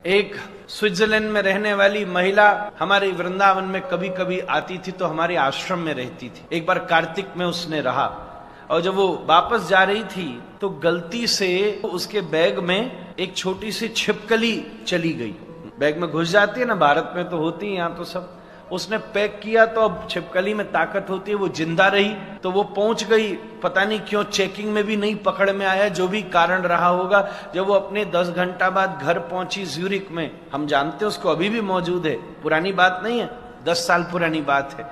एक स्विट्जरलैंड में रहने वाली महिला हमारे वृंदावन में कभी कभी आती थी तो हमारे आश्रम में रहती थी। एक बार कार्तिक में उसने रहा और जब वो वापस जा रही थी तो गलती से उसके बैग में एक छोटी सी छिपकली चली गई। बैग में घुस जाती है ना, भारत में तो होती है, यहाँ तो सब। उसने पैक किया तो अब छिपकली में ताकत होती है, वो जिंदा रही तो वो पहुंच गई। पता नहीं क्यों चेकिंग में भी नहीं पकड़ में आया, जो भी कारण रहा होगा। जब वो अपने 10 घंटा बाद घर पहुंची ज्यूरिक में, हम जानते हैं उसको अभी भी मौजूद है, पुरानी बात नहीं है, 10 साल पुरानी बात है।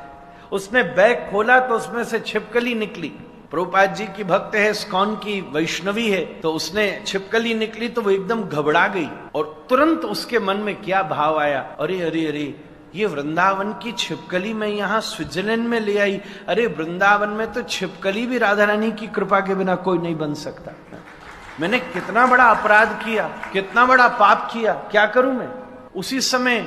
उसने बैग खोला तो उसमें से छिपकली निकली। प्रभुपाद जी की भक्त है, इस्कॉन की वैष्णवी है, तो उसने छिपकली निकली तो वो एकदम घबरा गई और तुरंत उसके मन में क्या भाव आया, अरे अरे अरे, ये वृंदावन की छिपकली मैं यहाँ स्विट्जरलैंड में ले आई। अरे वृंदावन में तो छिपकली भी राधा रानी की कृपा के बिना कोई नहीं बन सकता। मैंने कितना बड़ा अपराध किया, कितना बड़ा पाप किया, क्या करूं मैं। उसी समय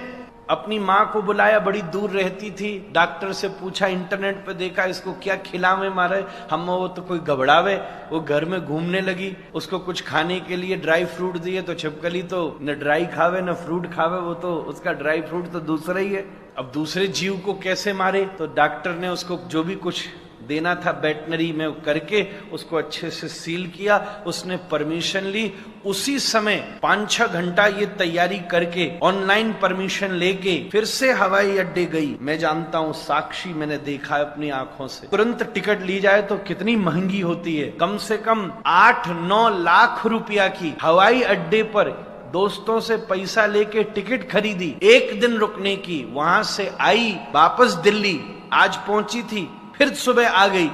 अपनी माँ को बुलाया, बड़ी दूर रहती थी। डॉक्टर से पूछा, इंटरनेट पे देखा इसको क्या खिलावे मारे हम, वो तो कोई घबरावे। वो घर में घूमने लगी, उसको कुछ खाने के लिए ड्राई फ्रूट दिए तो छिपकली तो न ड्राई खावे न फ्रूट खावे, वो तो उसका ड्राई फ्रूट तो दूसरा ही है। अब दूसरे जीव को कैसे मारे, तो डॉक्टर ने उसको जो भी कुछ देना था वेटनरी में करके उसको अच्छे से सील किया। उसने परमिशन ली, उसी समय 5-6 घंटा ये तैयारी करके ऑनलाइन परमिशन लेके फिर से हवाई अड्डे गई। मैं जानता हूं, साक्षी, मैंने देखा है अपनी आंखों से। तुरंत टिकट ली जाए तो कितनी महंगी होती है, कम से कम 8-9 लाख रुपया की। हवाई अड्डे पर दोस्तों से पैसा लेके टिकट खरीदी, 1 दिन रुकने की। वहां से आई वापस दिल्ली, आज पहुंची थी, फिर सुबह आ गई।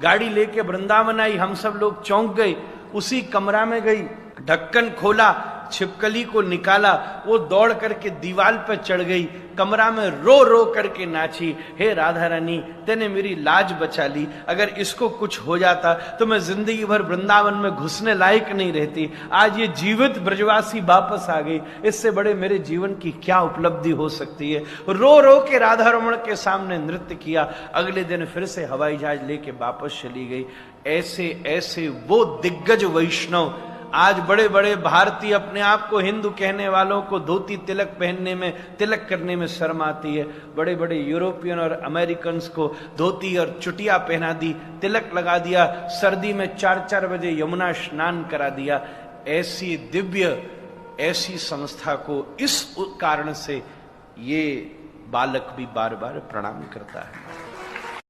गाड़ी लेके वृंदावन आई, हम सब लोग चौंक गए। उसी कमरा में गई, ढक्कन खोला, छिपकली को निकाला, वो दौड़ करके दीवार पर चढ़ गई, कमरा में रो रो करके नाची, हे राधा रानी तेने मेरी लाज बचा ली, अगर इसको कुछ हो जाता तो मैं जिंदगी भर वृंदावन में घुसने लायक नहीं रहती। आज ये जीवित ब्रजवासी वापस आ गई, इससे बड़े मेरे जीवन की क्या उपलब्धि हो सकती है। रो रो के राधा रमण के सामने नृत्य किया। अगले दिन फिर से हवाई जहाज लेके वापस चली गई। ऐसे ऐसे वो दिग्गज वैष्णव, आज बड़े बड़े भारतीय अपने आप को हिंदू कहने वालों को धोती तिलक पहनने में, तिलक करने में शर्म आती है। बड़े बड़े यूरोपियन और अमेरिकन को धोती और चुटिया पहना दी, तिलक लगा दिया, सर्दी में 4-4 बजे यमुना स्नान करा दिया। ऐसी दिव्य, ऐसी संस्था को इस कारण से ये बालक भी बार बार प्रणाम करता है।